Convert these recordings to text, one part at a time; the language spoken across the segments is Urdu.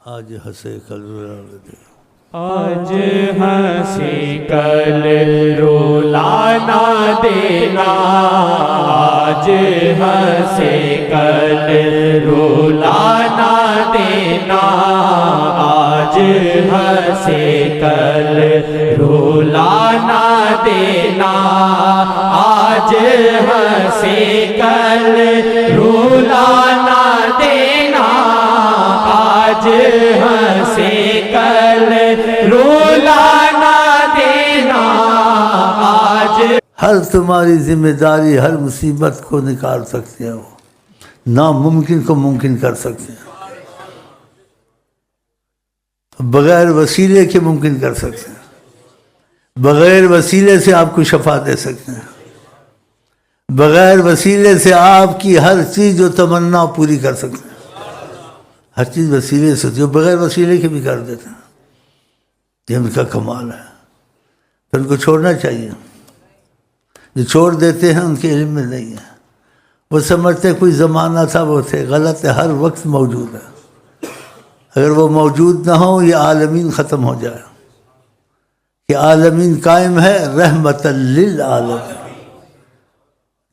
آج ہنسے کل رلا دے، آج ہنسی کل رولانا دینا، آج ہنسی کل رولانا دینا، آج ہنسی کل رولانا دینا، آج ہنسی کل رولانا دینا، آج ہنسی کل رولانا دینا، آج ہر تمہاری ذمہ داری ہر مصیبت کو نکال سکتے ہیں، وہ ناممکن کو ممکن کر سکتے ہیں، بغیر وسیلے کے ممکن کر سکتے ہیں، بغیر وسیلے سے آپ کو شفا دے سکتے ہیں، بغیر وسیلے سے آپ کی ہر چیز جو تمنا پوری کر سکتے ہیں، ہر چیز وسیلے سے ہوتی ہے، بغیر وسیلے کے بھی کر دیتے ہیں، یہ ان کا کمال ہے، پھر ان کو چھوڑنا چاہیے، جو چھوڑ دیتے ہیں ان کے علم میں نہیں ہے، وہ سمجھتے کوئی زمانہ تھا وہ تھے، غلط ہے، ہر وقت موجود ہے، اگر وہ موجود نہ ہو یہ عالمین ختم ہو جائے، کہ عالمین قائم ہے رحمت للعالمین،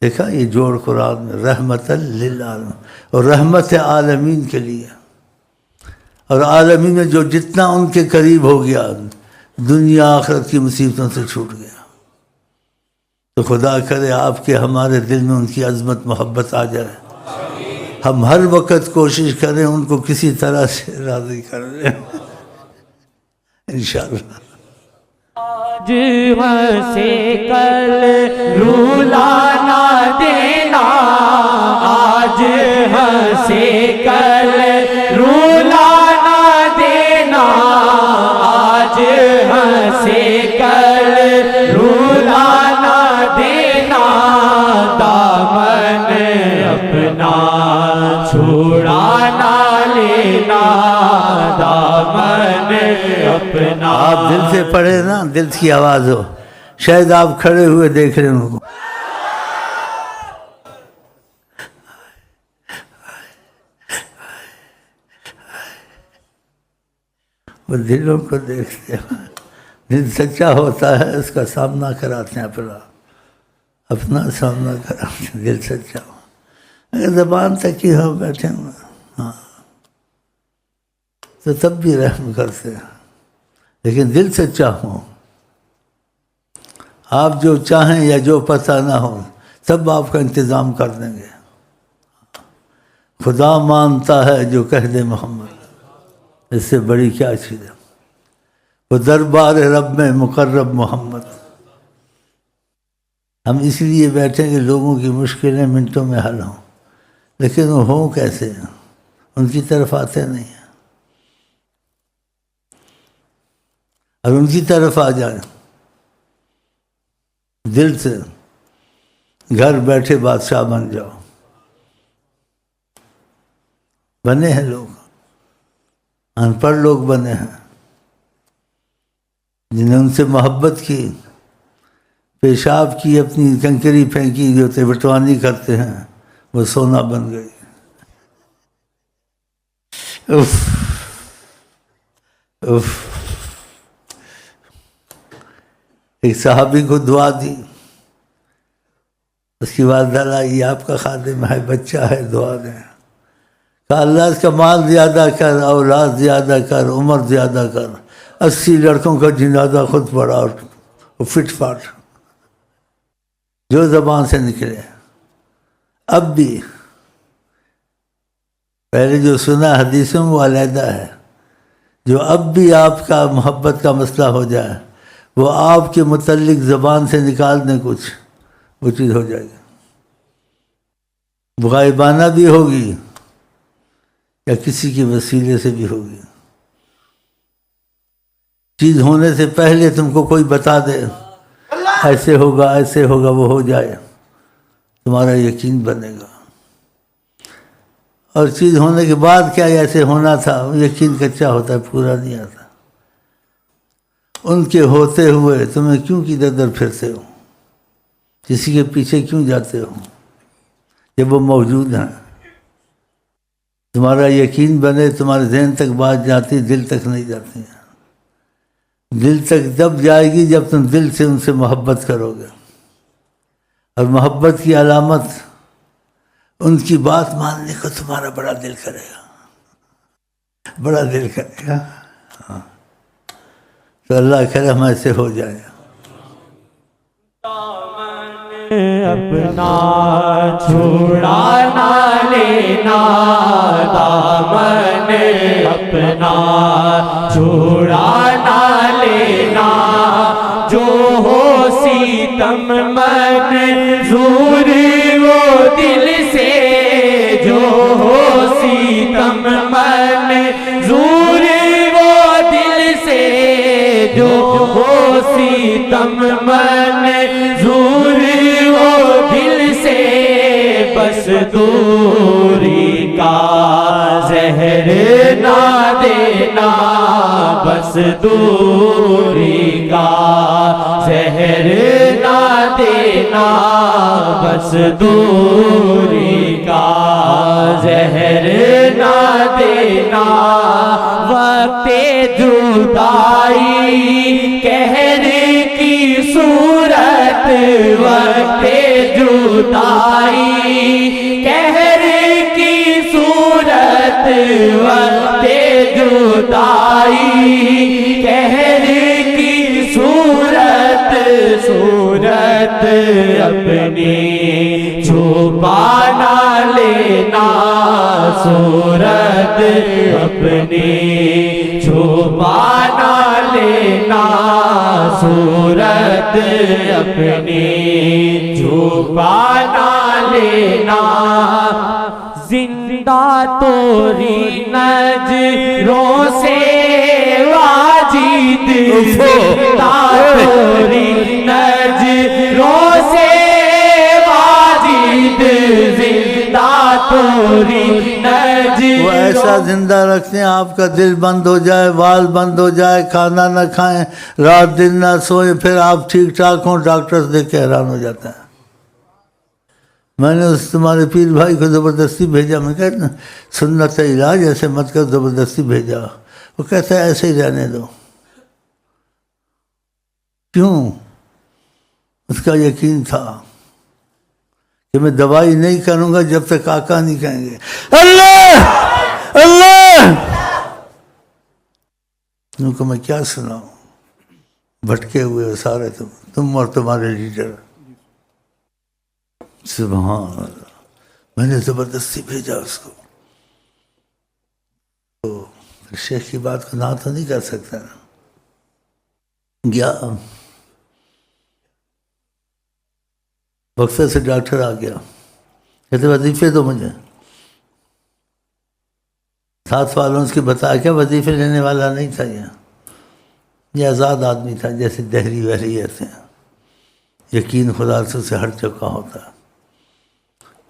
دیکھا یہ جوڑ قرآن میں رحمت للعالمین، اور رحمت ہے عالمین کے لیے، اور عالمین میں جو جتنا ان کے قریب ہو گیا دنیا آخرت کی مصیبتوں سے چھوٹ گیا، تو خدا کرے آپ کے ہمارے دل میں ان کی عظمت محبت آ جائے، ہم ہر وقت کوشش کریں ان کو کسی طرح سے راضی کر لیں انشاءاللہ۔ آج ہنسی کل رولانا دینا، آج ہنسی کل رولانا دینا، آج ہنسی کل رولانا دینا، دامن اپنا چھڑانا لینا، دامن اپنا۔ آپ دل سے پڑھے نا، دل کی آواز ہو، شاید آپ کھڑے ہوئے دیکھ رہے ہیں ان کو، وہ دلوں کو دیکھتے ہیں، دل سچا ہوتا ہے اس کا سامنا کراتے ہیں، اپنا سامنا کراتے ہیں، دل سچا ہو، اگر زبان تک ہی ہو بیٹھے ہوئے ہاں تو تب بھی رحم کرتے ہیں، لیکن دل سچا ہو، آپ جو چاہیں یا جو پتہ نہ ہو سب آپ کا انتظام کر دیں گے، خدا مانتا ہے جو کہہ دے محمد، اس سے بڑی کیا چیز ہے، وہ دربار رب میں مقرب محمد۔ ہم اس لیے بیٹھیں کہ لوگوں کی مشکلیں منٹوں میں حل ہوں، لیکن وہ ہوں کیسے، ان کی طرف آتے نہیں ہیں، اور ان کی طرف آ جائیں دل سے، گھر بیٹھے بادشاہ بن جاؤ، بنے ہیں لوگ، ان پڑھ لوگ بنے ہیں جنہیں ان سے محبت کی، پیشاب کی، اپنی کنکری پھینکی، جو بٹوانی کرتے ہیں وہ سونا بن گئی۔ اف اف ایک صحابی کو دعا دی، اس کی بعد ڈالا یہ آپ کا خادم ہے، بچہ ہے، دعا دیں، کہا اللہ اس کا مال زیادہ کر، اولاد زیادہ کر، عمر زیادہ کر، 80 لڑکوں کا جنازہ خود پڑا، اور فٹ فاٹ جو زبان سے نکلے، اب بھی پہلے جو سنا حدیثوں وہ علیحدہ ہے، جو اب بھی آپ کا محبت کا مسئلہ ہو جائے وہ آپ کے متعلق زبان سے نکال دیں کچھ، وہ چیز ہو جائے گی، وہ غائبانہ بھی ہوگی یا کسی کے وسیلے سے بھی ہوگی، چیز ہونے سے پہلے تم کو کوئی بتا دے ایسے ہوگا ایسے ہوگا، وہ ہو جائے، تمہارا یقین بنے گا، اور چیز ہونے کے بعد کیا ایسے ہونا تھا، یقین کچا ہوتا ہے، پورا نہیں آتا، ان کے ہوتے ہوئے تمہیں کیوں کی در پھرتے ہو، کسی کے پیچھے کیوں جاتے ہو جب وہ موجود ہیں؟ تمہارا یقین بنے، تمہارے ذہن تک بات جاتی، دل تک نہیں جاتی. دل تک تب جائے گی جب تم دل سے ان سے محبت کرو گے. اور محبت کی علامت ان کی بات ماننے کو تمہارا بڑا دل کرے گا، بڑا دل کرے گا. تو اللہ کرے ہم ایسے ہو جائیں. اپنا چھوڑا نہ لینا، دامن اپنا چھوڑا نہ لینا، جو ہو سیتم منظور وہ دل سے، جو ہو سیتم منظور وہ دل سے، جو ہو سیتم منظور وہ دل سے، بس دوری کا زہر نہ دینا، بس دوری کا زہر نہ دینا، بس دوری کا زہر نہ دینا. وقت جدائی قہر کی صورت، وقت جدائی قہر کی صورت، وقت جدائی قہر کی صورت، صورت اپنی چھپا نہ لینا، صورت اپنی چھپا نہ لینا، صورت اپنی چھپا نہ لینا. زندہ توری نظروں سے واجد، زندہ توری نظروں سے واجد، زندہ توری نظروں. وہ ایسا زندہ رکھتے ہیں آپ کا دل بند ہو جائے، وال بند ہو جائے، کھانا نہ کھائیں، رات دن نہ سوئیں، پھر آپ ٹھیک ٹھاک ہوں. ڈاکٹر دیکھ کے حیران ہو جاتا ہے. میں نے اس تمہارے پیر بھائی کو زبردستی بھیجا، میں کہتا سنت علاج ایسے مت کر، زبردستی بھیجا. وہ کہتا ہے ایسے ہی رہنے دو. کیوں؟ اس کا یقین تھا کہ میں دوائی نہیں کروں گا جب تک آقا نہیں کہیں گے اللہ اللہ. ان کو میں کیا سناؤں، بھٹکے ہوئے سارے تم اور تمہارے لیڈر. سبحان اللہ. میں نے زبردستی بھیجا اس کو. تو شیخ کی بات کو نہ تو نہیں کر سکتا نا. گیا وقفے سے ڈاکٹر آ گیا، کہتے وظیفے دو مجھے. ساتھ والوں اس کے بتایا کیا وظیفے لینے والا نہیں تھا، یہ آزاد آدمی تھا جیسے دہری وہری ایسے ہیں، یقین خدا سے ہر چکا ہوتا ہے.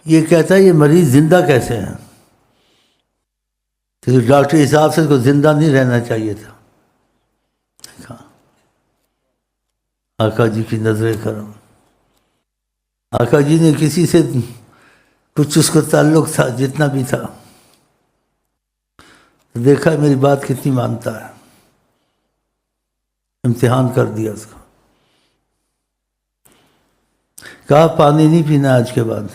یہ کہتا ہے یہ مریض زندہ کیسے ہیں؟ کیونکہ ڈاکٹر حساب سے اس کو زندہ نہیں رہنا چاہیے تھا. آقا جی کی نظر کرم. آقا جی نے کسی سے کچھ اس کو تعلق تھا جتنا بھی تھا، دیکھا میری بات کتنی مانتا ہے، امتحان کر دیا اس کو. کہا پانی نہیں پینا آج کے بعد.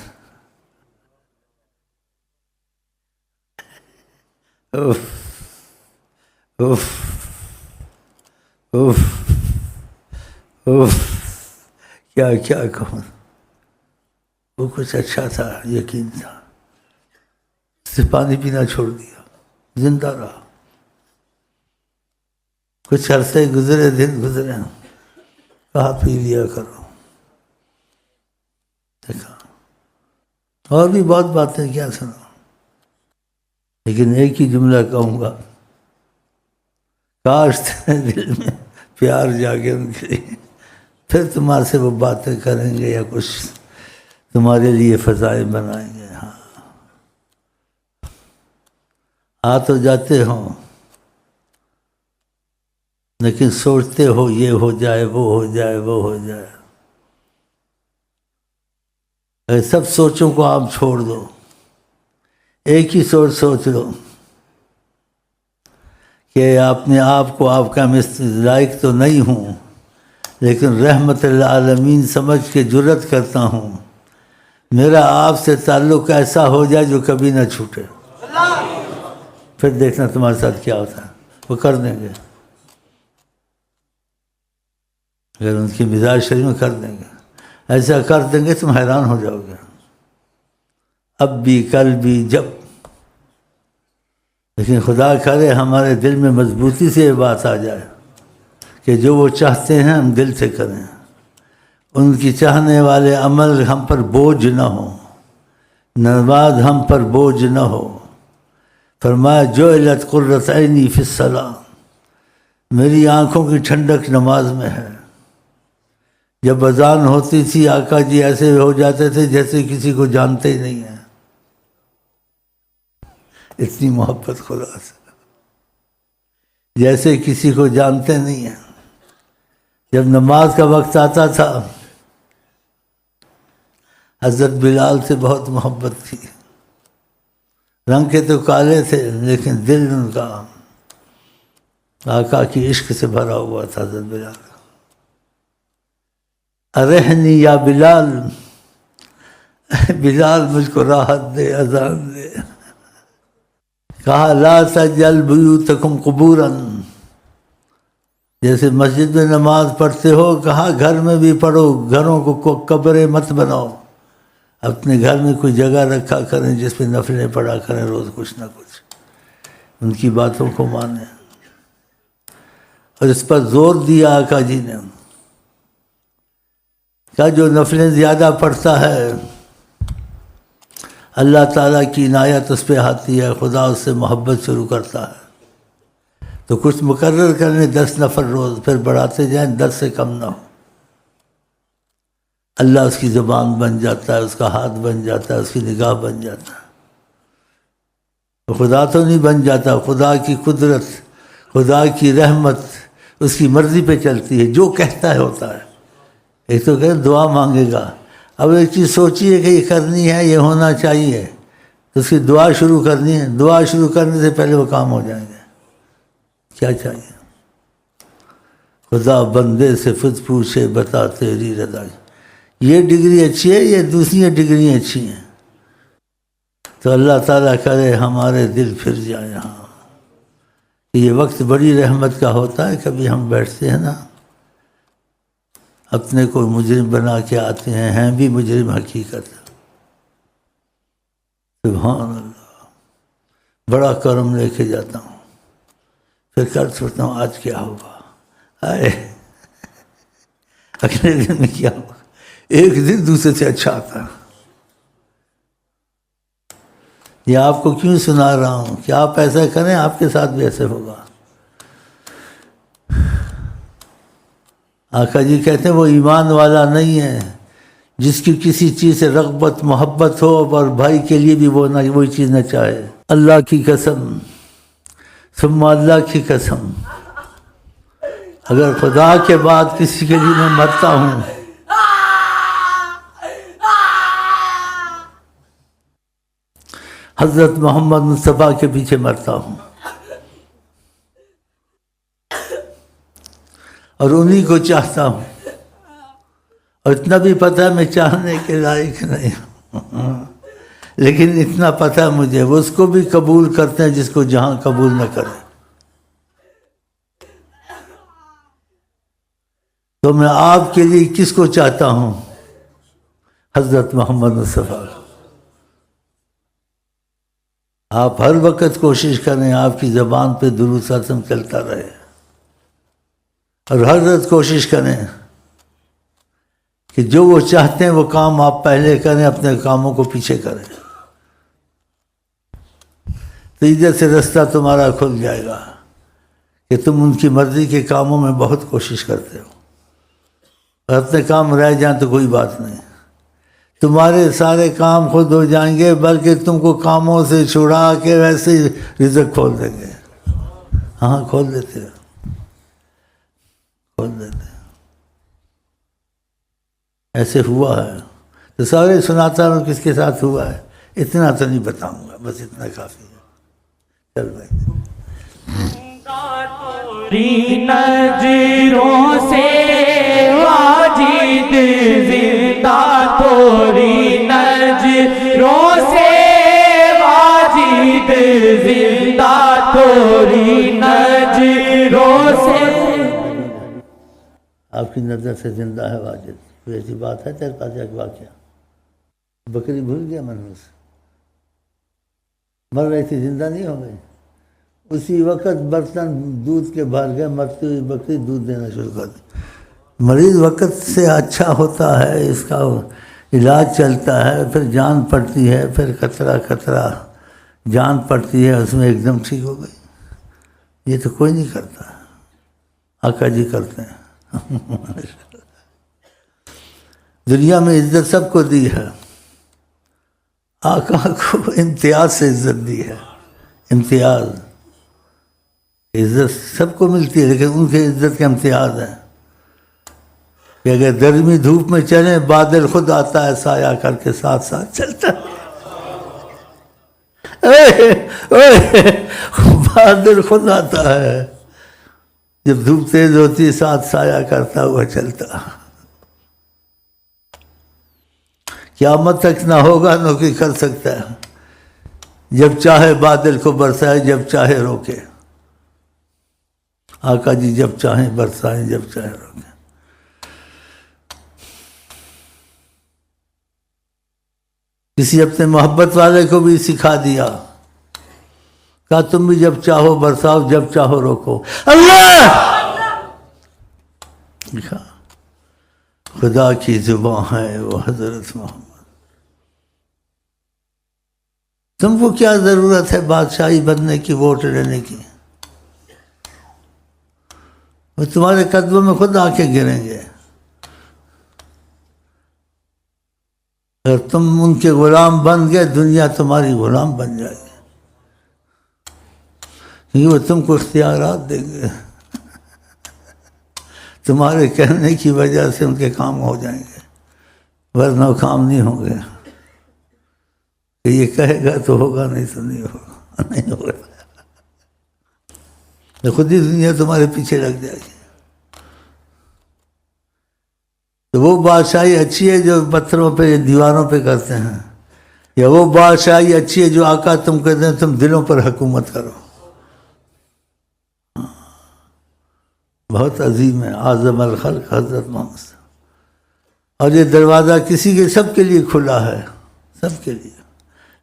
اوف اوف اوف اوف. کیا کیا کہوں. وہ کچھ اچھا تھا، یقین تھا. اس سے پانی پینا چھوڑ دیا، زندہ رہا. کچھ عرصے گزرے، دن گزرے، کہا پی لیا کرو. دیکھا اور بھی بہت باتیں کیا سنا، لیکن ایک ہی جملہ کہوں گا، کاش تیرے دل میں پیار جاگے ان کے لیے، پھر تمہارے سے وہ باتیں کریں گے یا کچھ تمہارے لیے فضائل بنائیں گے. ہاں آ تو جاتے ہوں، لیکن سوچتے ہو یہ ہو جائے، وہ ہو جائے، وہ ہو جائے. سب سوچوں کو آپ چھوڑ دو، ایک ہی سوچ لو کہ اپنے آپ کو آپ کا لائق تو نہیں ہوں، لیکن رحمت للعالمین سمجھ کے جرت کرتا ہوں، میرا آپ سے تعلق ایسا ہو جائے جو کبھی نہ چھوٹے، پھر دیکھنا تمہارے ساتھ کیا ہوتا ہے۔ وہ کر دیں گے، اگر ان کی مزاج شریف میں کر دیں گے، ایسا کر دیں گے تم حیران ہو جاؤ گے، اب بھی کل بھی جب۔ لیکن خدا کرے ہمارے دل میں مضبوطی سے یہ بات آ جائے کہ جو وہ چاہتے ہیں ہم دل سے کریں، ان کی چاہنے والے عمل ہم پر بوجھ نہ ہو، نماز ہم پر بوجھ نہ ہو۔ فرمایا جعلت قرۃ عینی فی الصلاۃ، میری آنکھوں کی ٹھنڈک نماز میں ہے۔ جب اذان ہوتی تھی آقا جی ایسے ہو جاتے تھے جیسے کسی کو جانتے ہی نہیں ہیں، اتنی محبت خدا سے، جیسے کسی کو جانتے نہیں ہیں۔ جب نماز کا وقت آتا تھا حضرت بلال سے بہت محبت تھی، رنگ کے تو کالے تھے لیکن دل ان کا آقا کی عشق سے بھرا ہوا تھا۔ حضرت بلال ارحنی یا بلال، بلال مجھ کو راحت دے، اذان دے۔ کہا لا تجعل بیوتکم قبورا، جیسے مسجد میں نماز پڑھتے ہو کہا گھر میں بھی پڑھو، گھروں کو قبریں مت بناؤ، اپنے گھر میں کوئی جگہ رکھا کریں جس پہ نفلیں پڑھا کریں روز کچھ نہ کچھ، ان کی باتوں کو مانیں۔ اور اس پر زور دیا آقا جی نے، کیا جو نفلیں زیادہ پڑھتا ہے اللہ تعالیٰ کی عنایت اس پہ آتی ہے، خدا اس سے محبت شروع کرتا ہے۔ تو کچھ مقرر کرنے 10 نفل روز، پھر بڑھاتے جائیں 10 سے کم نہ ہو۔ اللہ اس کی زبان بن جاتا ہے، اس کا ہاتھ بن جاتا ہے، اس کی نگاہ بن جاتا ہے۔ تو خدا تو نہیں بن جاتا، خدا کی قدرت، خدا کی رحمت اس کی مرضی پہ چلتی ہے، جو کہتا ہے ہوتا ہے۔ ایک تو کہ دعا مانگے گا، اب ایک چیز سوچیے کہ یہ کرنی ہے، یہ ہونا چاہیے، تو اس کی دعا شروع کرنی ہے، دعا شروع کرنے سے پہلے وہ کام ہو جائیں گے۔ کیا چاہیے؟ خدا بندے سے خود پوچھے بتا تیری رضا، یہ ڈگری اچھی ہے یہ دوسری ڈگریاں اچھی ہیں؟ تو اللہ تعالیٰ کرے ہمارے دل پھر جائیں۔ ہاں یہ وقت بڑی رحمت کا ہوتا ہے، کبھی ہم بیٹھتے ہیں نا اپنے کو مجرم بنا کے آتے ہیں بھی مجرم حقیقت، سبحان اللہ، بڑا کرم لے کے جاتا ہوں، پھر کر سوچتا ہوں آج کیا ہوگا، اگلے دن میں کیا ہوگا، ایک دن دوسرے سے اچھا آتا ہے۔ یہ آپ کو کیوں سنا رہا ہوں کہ آپ ایسا کریں آپ کے ساتھ بھی ایسے ہوگا۔ آقا جی کہتے ہیں وہ ایمان والا نہیں ہے جس کی کسی چیز سے رغبت محبت ہو اور بھائی کے لیے بھی وہ نہ وہی چیز نہ چاہے۔ اللہ کی قسم ثم اللہ کی قسم، اگر خدا کے بعد کسی کے لیے میں مرتا ہوں حضرت محمد مصطفیٰ کے پیچھے مرتا ہوں، اور انہی کو چاہتا ہوں، اور اتنا بھی پتہ ہے میں چاہنے کے لائق نہیں ہوں، لیکن اتنا پتہ ہے مجھے وہ اس کو بھی قبول کرتے ہیں جس کو جہاں قبول نہ کرے۔ تو میں آپ کے لیے کس کو چاہتا ہوں؟ حضرت محمد مصطفیٰ۔ آپ ہر وقت کوشش کریں آپ کی زبان پہ درود صلی اللہ علیہ وسلم چلتا رہے، اور ہر وقت کوشش کریں کہ جو وہ چاہتے ہیں وہ کام آپ پہلے کریں، اپنے کاموں کو پیچھے کریں، تو ادھر سے رستہ تمہارا کھل جائے گا کہ تم ان کی مرضی کے کاموں میں بہت کوشش کرتے ہو، اور اپنے کام رہ جائیں تو کوئی بات نہیں، تمہارے سارے کام خود ہو جائیں گے، بلکہ تم کو کاموں سے چھڑا کے ویسے ہی رزق کھول دیں گے۔ ہاں کھول دیتے ہیں، کھول دیتے ہیں، ایسے ہوا ہے۔ تو سارے سناتا ہوں کس کے ساتھ ہوا ہے اتنا تو نہیں بتاؤں گا۔ بس اتنا کافی ہے. چل بھائی. تیری نظروں سے واجد زندہ تیری نظروں سے واجد زندہ تیری نظروں سے. آپ کی نظر سے زندہ ہے واجد. کوئی ایسی بات ہے تیرے پاس ایک واقعہ؟ بکری بھول گیا منحوس، مر رہی تھی زندہ نہیں ہو گئی. اسی وقت برتن دودھ کے بھر گئے، مرتی ہوئی بکری دودھ دینا شروع کر دی. مریض وقت سے اچھا ہوتا ہے، اس کا علاج چلتا ہے، پھر جان پڑتی ہے، پھر خطرہ خطرہ جان پڑتی ہے، اس میں ایک دم ٹھیک ہو گئی. یہ تو کوئی نہیں کرتا، آقا جی کرتے ہیں. دنیا میں عزت سب کو دی ہے، آقا کو امتیاز سے عزت دی ہے. امتیاز، عزت سب کو ملتی ہے لیکن ان کی عزت کا امتیاز ہے کہ اگر گرمی دھوپ میں چلیں بادل خود آتا ہے سایہ کر کے ساتھ ساتھ چلتا ہے. بادل خود آتا ہے جب دھوپ تیز ہوتی ہے، ساتھ سایہ کرتا ہوا چلتا. قیامت تک نہ ہوگا نہ کوئی کر سکتا ہے. جب چاہے بادل کو برسائے، جب چاہے روکے. آقا جی جب چاہیں برسائیں، جب چاہے روکیں. کسی اپنے محبت والے کو بھی سکھا دیا، کہا تم بھی جب چاہو برساؤ، جب چاہو روکو. اللہ خدا کی زبان ہے وہ حضرت محمد. تم کو کیا ضرورت ہے بادشاہی بننے کی، ووٹ لینے کی؟ وہ تمہارے قدموں میں خود آ کے گریں گے. اگر تم ان کے غلام بن گئے، دنیا تمہاری غلام بن جائے گی، کیونکہ وہ تم کو اختیارات دیں گے. تمہارے کہنے کی وجہ سے ان کے کام ہو جائیں گے، ورنہ کام نہیں ہوں گے. کہ یہ کہے گا تو ہوگا، نہیں تو نہیں ہوگا. نہیں ہوگا تو خود ہی دنیا تمہارے پیچھے لگ جائے گی. تو وہ بادشاہی اچھی ہے جو پتھروں پہ دیواروں پہ کرتے ہیں، یا وہ بادشاہی اچھی ہے جو آقا تم کہتے ہیں تم دلوں پر حکومت کرو؟ بہت عظیم ہے اعظم الخلق حضرت محمد. اور یہ دروازہ کسی کے، سب کے لیے کھلا ہے، سب کے لیے.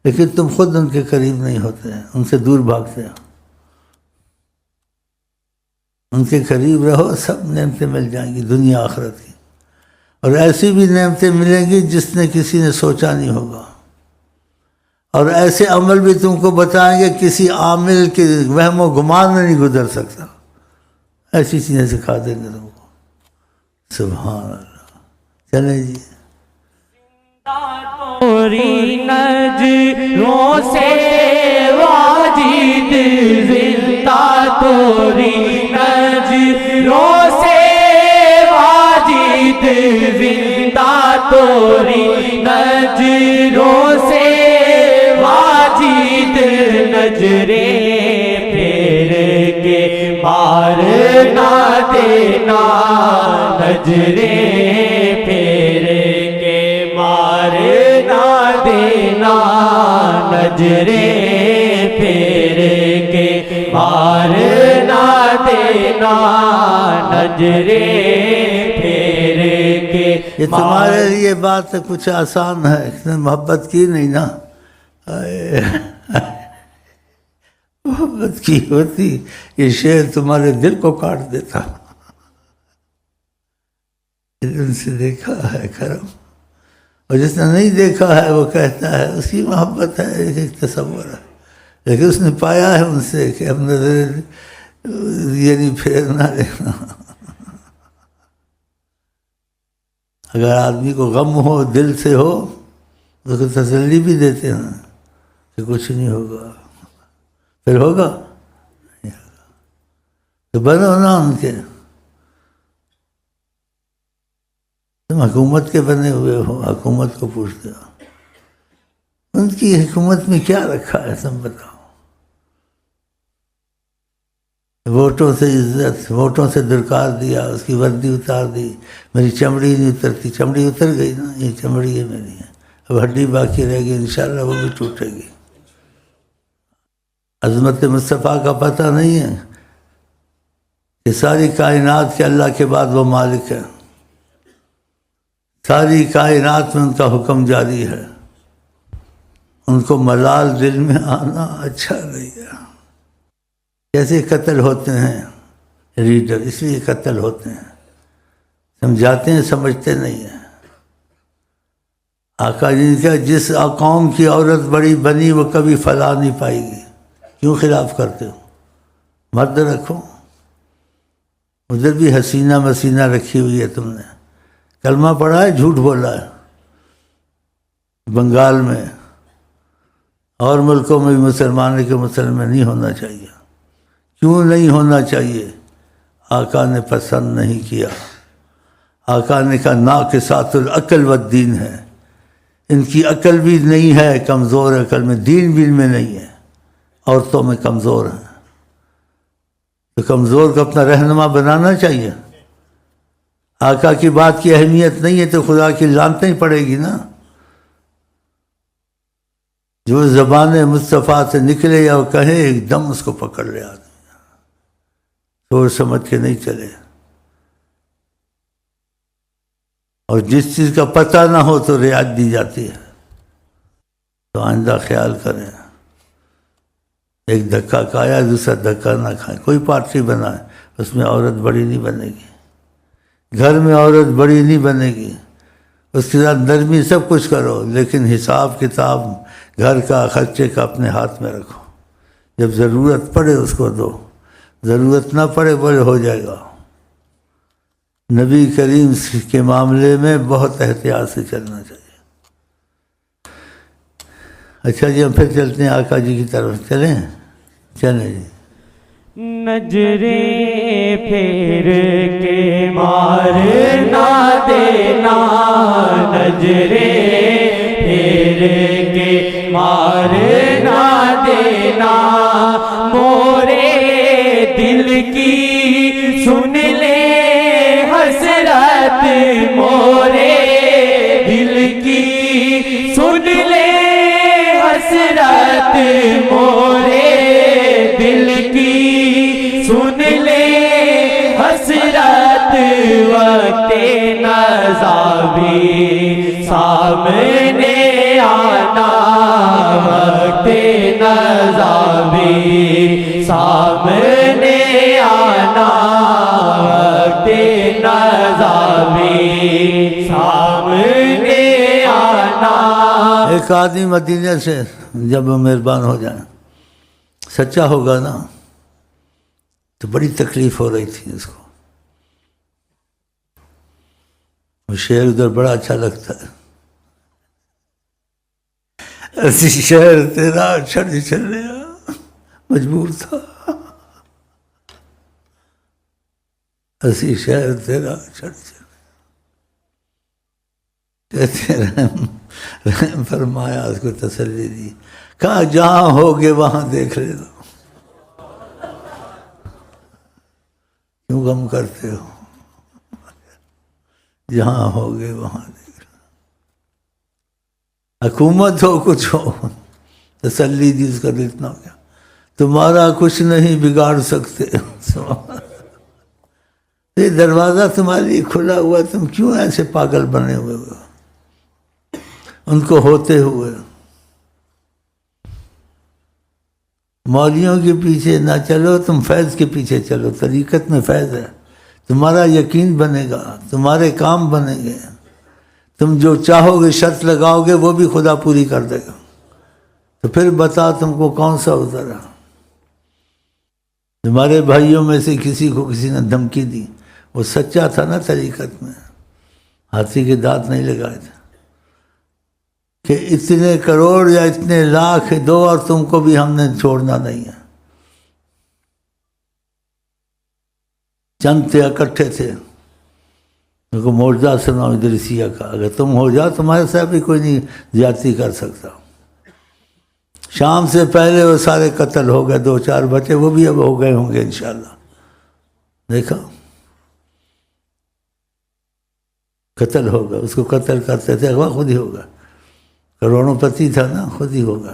لیکن تم خود ان کے قریب نہیں ہوتے ہیں، ان سے دور بھاگتے ہیں. ان کے قریب رہو، سب نعمتیں مل جائیں گی دنیا آخرت کی. اور ایسی بھی نعمتیں ملیں گی جس نے کسی نے سوچا نہیں ہوگا. اور ایسے عمل بھی تم کو بتائیں گے کسی عامل کے وہم و گمان میں نہیں گزر سکتا. ایسی چیزیں سکھا دیں گے تم کو. سبحان اللہ. چلیں جی. تیری نظروں سے واجد زندہ تیری نظروں سے واجد زندہ تیری نظروں سے واجد. نظریں پھیر کے مار نہ دینا، نظریں پھیر کے مار نہ دینا، نظریں پھیر کے مار نہ دینا، نظریں پھیر کے. یہ تمہارے لیے بات کچھ آسان ہے، اس نے محبت کی نہیں نا. محبت کی ہوتی یہ شعر تمہارے دل کو کاٹ دیتا. ان سے دیکھا ہے کرم، اور جس نے نہیں دیکھا ہے وہ کہتا ہے اس کی محبت ہے، ایک تصور ہے. لیکن اس نے پایا ہے ان سے کہ ہم نظر یہ نہیں پھیرنا دینا. اگر آدمی کو غم ہو، دل سے ہو، تو اس کو تسلی بھی دیتے ہیں کہ کچھ نہیں ہوگا. پھر ہوگا نہیں ہوگا تو بنو نا ان کے. تم حکومت کے بنے ہوئے ہو، حکومت کو پوچھتے ہو. ان کی حکومت میں کیا رکھا ہے تم بتاؤ؟ ووٹوں سے عزت، ووٹوں سے درکار دیا، اس کی وردی اتار دی، میری چمڑی نہیں اترتی، چمڑی اتر گئی نا، یہ چمڑی ہے میری، اب ہڈی باقی رہ گئی، انشاءاللہ وہ بھی ٹوٹے گی۔ عظمت مصطفیٰ کا پتہ نہیں ہے کہ ساری کائنات کے اللہ کے بعد وہ مالک ہے، ساری کائنات میں ان کا حکم جاری ہے، ان کو ملال دل میں آنا اچھا نہیں ہے۔ کیسے قتل ہوتے ہیں ریڈر، اس لیے قتل ہوتے ہیں، سمجھاتے ہیں سمجھتے نہیں ہیں۔ آقا جی نے کہا جس قوم کی عورت بڑی بنی وہ کبھی فلاح نہیں پائے گی، کیوں خلاف کرتے ہو؟ مرد رکھو، ادھر بھی حسینہ مسینہ رکھی ہوئی ہے، تم نے کلمہ پڑھا ہے، جھوٹ بولا ہے۔ بنگال میں اور ملکوں میں بھی مسلمانوں کے مسلمان نہیں ہونا چاہیے۔ کیوں نہیں ہونا چاہیے؟ آقا نے پسند نہیں کیا۔ آقا نے کہا ناقصات العقل والدین ہے، ان کی عقل بھی نہیں ہے، کمزور عقل میں، دین بھی ان میں نہیں ہے، عورتوں میں کمزور ہیں، تو کمزور کو اپنا رہنما بنانا چاہیے۔ آقا کی بات کی اہمیت نہیں ہے تو خدا کی لعنتیں ہی پڑے گی نا۔ جو زبان مصطفیٰ سے نکلے یا وہ کہے ایک دم اس کو پکڑ لے آدمی، سوچ سمجھ کے نہیں چلے، اور جس چیز کا پتہ نہ ہو تو رعایت دی جاتی ہے، تو آئندہ خیال کریں۔ ایک دھکا کھایا دوسرا دھکا نہ کھائے۔ کوئی پارٹی بنائے اس میں عورت بڑی نہیں بنے گی، گھر میں عورت بڑی نہیں بنے گی، اس کے ساتھ نرمی سب کچھ کرو، لیکن حساب کتاب گھر کا خرچے کا اپنے ہاتھ میں رکھو۔ جب ضرورت پڑے اس کو دو، ضرورت نہ پڑے بولے ہو جائے گا۔ نبی کریم کے معاملے میں بہت احتیاط سے چلنا چاہیے۔ اچھا جی ہم پھر چلتے ہیں آقا جی کی طرف، چلیں جی۔ نظریں پھیر کے مار نہ دینا، نظریں پھیر کے مار نہ دینا، مورے دل کی سن لے حسرت، مورے دل کی سن لے حسرت، مورے دل کی سن لے حسرت، وقت نزا بھی سامنے آنا، وقت نزا بھی سامنے آنا، وقت نزا بھی سامنے آنا۔ ایک آدمی مدینہ سے جب مہربان ہو جائیں، سچا ہوگا نا، تو بڑی تکلیف ہو رہی تھی اس کو، وہ شعر ادھر بڑا اچھا لگتا ہے، ایسی شہر تیرا چھڑ چلے مجبور تھا، ایسی شہر تیرا چھڑ چلے، کہتے رحم فرمایا، اس کو تسلی دی، کہا جہاں ہوگے وہاں دیکھ لے دو، کیوں غم کرتے ہو، جہاں ہوگے وہاں دیکھ لو، حکومت ہو کچھ ہو، تسلی دی، اس کا دل اتنا ہو گیا، تمہارا کچھ نہیں بگاڑ سکتے، یہ دروازہ تمہارے لیے کھلا ہوا، تم کیوں ایسے پاگل بنے ہوئے ہو ان کو ہوتے ہوئے؟ مولویوں کے پیچھے نہ چلو، تم فیض کے پیچھے چلو، طریقت میں فیض ہے، تمہارا یقین بنے گا، تمہارے کام بنیں گے، تم جو چاہو گے شرط لگاؤ گے وہ بھی خدا پوری کر دے گا۔ تو پھر بتا تم کو کون سا اترا؟ تمہارے بھائیوں میں سے کسی کو کسی نے دھمکی دی، وہ سچا تھا نا طریقت میں، ہاتھی کے دانت نہیں لگائے تھے کہ اتنے کروڑ یا اتنے لاکھ دو اور تم کو بھی ہم نے چھوڑنا نہیں ہے۔ چند تھے، اکٹھے تھے، ان کو معجزہ سناؤ ادریسیہ کا، اگر تم ہو جاؤ تمہارے ساتھ بھی کوئی نہیں زیادتی کر سکتا۔ شام سے پہلے وہ سارے قتل ہو گئے، 2-4 بچے وہ بھی اب ہو گئے ہوں گے انشاءاللہ۔ دیکھا، قتل ہوگا، اس کو قتل کرتے تھے، اغوا خود ہی ہوگا، کروڑوں پتی تھا نا، خود ہی ہوگا۔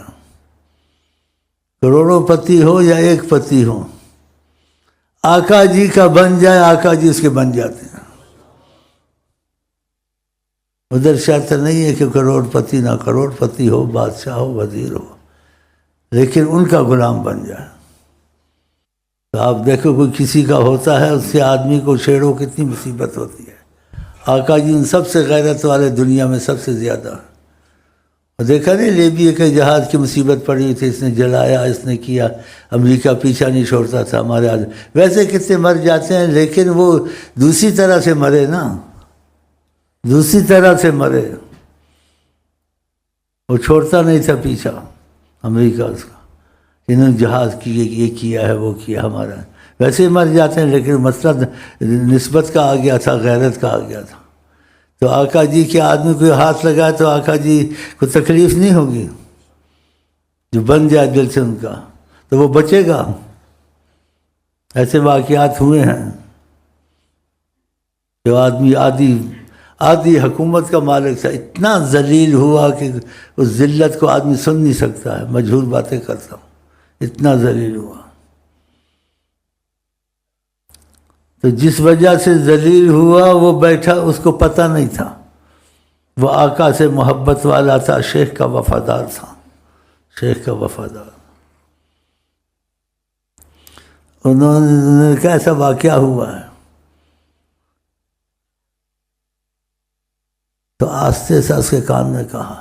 کروڑوں پتی ہو یا ایک پتی ہو، آقا جی کا بن جائے، آقا جی اس کے بن جاتے ہیں۔ ادھر شرط نہیں ہے کہ کروڑ پتی نہ کروڑ پتی ہو، بادشاہ ہو، وزیر ہو، لیکن ان کا غلام بن جائے۔ تو آپ دیکھو کوئی کسی کا ہوتا ہے، اس سے آدمی کو چھیڑو کتنی مصیبت ہوتی ہے۔ آقا جی ان سب سے غیرت والے دنیا میں سب سے زیادہ۔ اور دیکھا نہیں لیبیا کے جہاز کی مصیبت پڑی ہوئی تھی، اس نے جلایا، اس نے کیا، امریکہ پیچھا نہیں چھوڑتا تھا ہمارے آدمی۔ ویسے کتنے مر جاتے ہیں، لیکن وہ دوسری طرح سے مرے نا، دوسری طرح سے مرے، وہ چھوڑتا نہیں تھا پیچھا امریکہ اس کا، انہوں نے جہاز کی یہ کیا ہے، وہ کیا ہمارا، ویسے ہی مر جاتے ہیں، لیکن مسئلہ نسبت کا آ گیا تھا، غیرت کا آ گیا تھا۔ تو آقا جی کے آدمی کو ہاتھ لگائے تو آقا جی کو تکلیف نہیں ہوگی، جو بن جائے دل سے ان کا تو وہ بچے گا۔ ایسے واقعات ہوئے ہیں، جو آدمی آدھی حکومت کا مالک تھا، اتنا ذلیل ہوا کہ اس ذلت کو آدمی سن نہیں سکتا ہے، مجہور باتیں کرتا ہوں، اتنا ذلیل ہوا۔ تو جس وجہ سے ذلیل ہوا وہ بیٹھا، اس کو پتہ نہیں تھا، وہ آقا سے محبت والا تھا، شیخ کا وفادار تھا، شیخ کا وفادار۔ انہوں نے کہا ایسا واقعہ ہوا ہے، تو آہستہ سے اس کے کان میں کہا،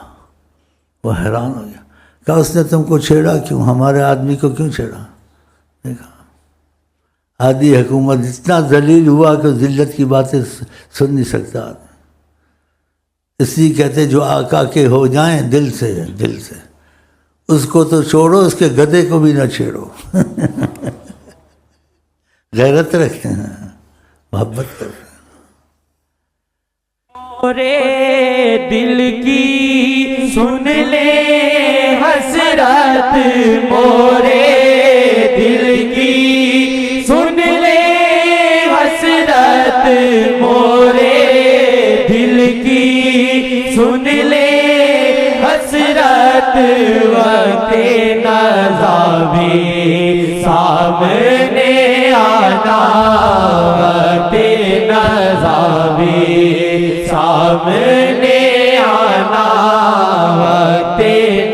وہ حیران ہو گیا، کہا اس نے تم کو چھیڑا کیوں، ہمارے آدمی کو کیوں چھیڑا؟ دیکھا آدھی حکومت اتنا ذلیل ہوا کہ ذلت کی باتیں سن نہیں سکتا آدمی۔ اس لیے کہتے جو آقا کے ہو جائیں دل سے، دل سے، اس کو تو چھوڑو، اس کے گدھے کو بھی نہ چھیڑو۔ غیرت رکھتے ہیں، محبت کرتے ہیں۔ مورے دل کی سن لے حسرت، مورے دل کی سن لے حسرت، مورے دل کی سن لے حسرت، وقت نزا بھی سامنے آنا، وقت نزا بھی سامنے آنا، وقت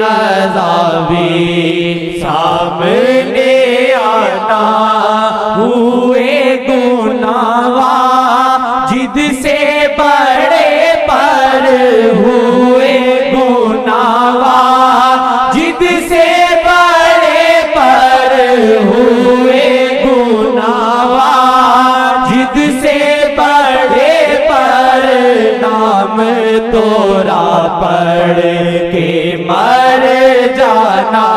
نزا بھی سامنے آنا، ہوئے گناہگار جد سے بڑے پر، ہوئے گناہگار جد سے بڑے پر، ہوئے گناہگار جد سے بڑے پر، نام تورا پڑھ کے مر جانا،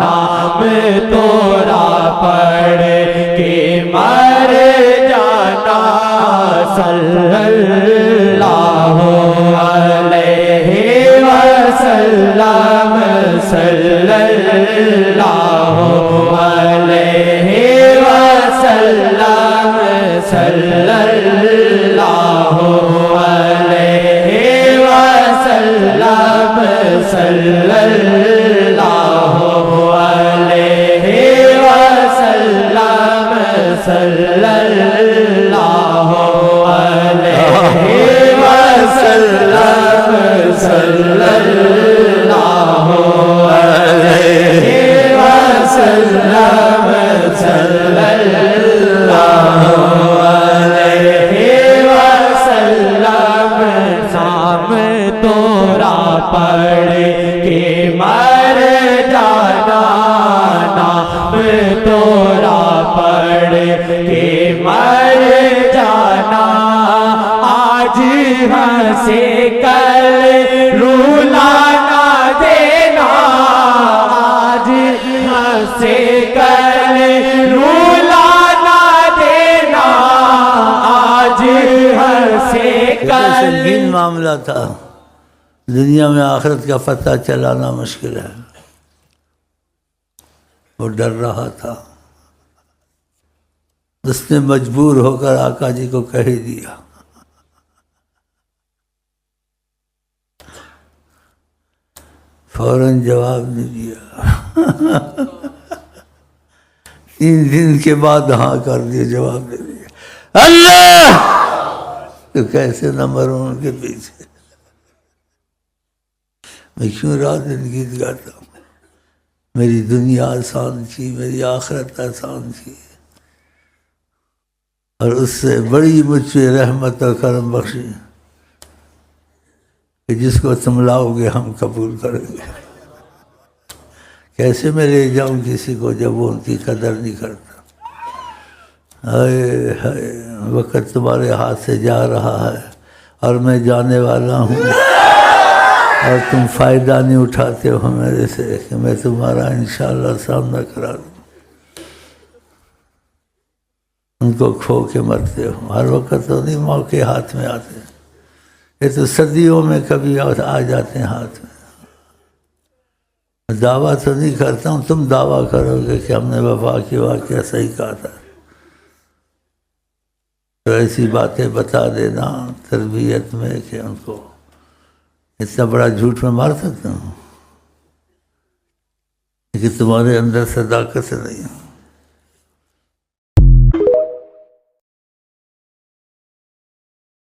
نام تورا پڑھ کے مر جانا، صلی اللہ علیہ وسلم، صلی اللہ علیہ وسلم، صلی اللہ علیہ وسلم، صلی اللہ علیہ وسلم، صلی اللہ علیہ وسلم، صلی اللہ علیہ وسلم، صلی اللہ علیہ وسلم، سام تورا پڑھ کے مر جانا، نام تورا پڑھ کے مر جانا، آج ہنسے کل رولا نہ دینا، آج ہنسے کل رولا نہ دینا، آج ہنسے کل۔ سنگین معاملہ تھا، دنیا میں آخرت کا پتہ چلانا مشکل ہے۔ وہ ڈر رہا تھا، اس نے مجبور ہو کر آقا جی کو کہہ دیا۔ فوراً جواب نہیں دیا، 3 دن کے بعد ہاں کر دیا، جواب دے دیا، اللہ! تو کیسے نہ مروں ان کے پیچھے، میں کیوں رات دن گیت گاتا ہوں؟ میری دنیا آسان تھی، میری آخرت آسان تھی، اور اس سے بڑی مجھ پہ رحمت اور کرم بخشی کہ جس کو تم لاؤ گے ہم قبول کریں گے۔ کیسے میں لے جاؤں کسی کو جب وہ ان کی قدر نہیں کرتا؟ ہائے ہائے، وقت تمہارے ہاتھ سے جا رہا ہے اور میں جانے والا ہوں، اور تم فائدہ نہیں اٹھاتے ہو میرے سے کہ میں تمہارا انشاءاللہ سامنا کرا دوں۔ ان کو کھو کے مرتے ہو، ہر وقت تو نہیں موقع ہاتھ میں آتے، یہ تو صدیوں میں کبھی آ جاتے ہیں ہاتھ میں۔ دعویٰ تو نہیں کرتا ہوں، تم دعویٰ کرو گے کہ ہم نے وفا کی واقعہ صحیح کہا تھا، تو ایسی باتیں بتا دینا تربیت میں کہ ان کو اتنا بڑا جھوٹ میں مار سکتا ہوں، لیکن تمہارے اندر صداقت نہیں ہے۔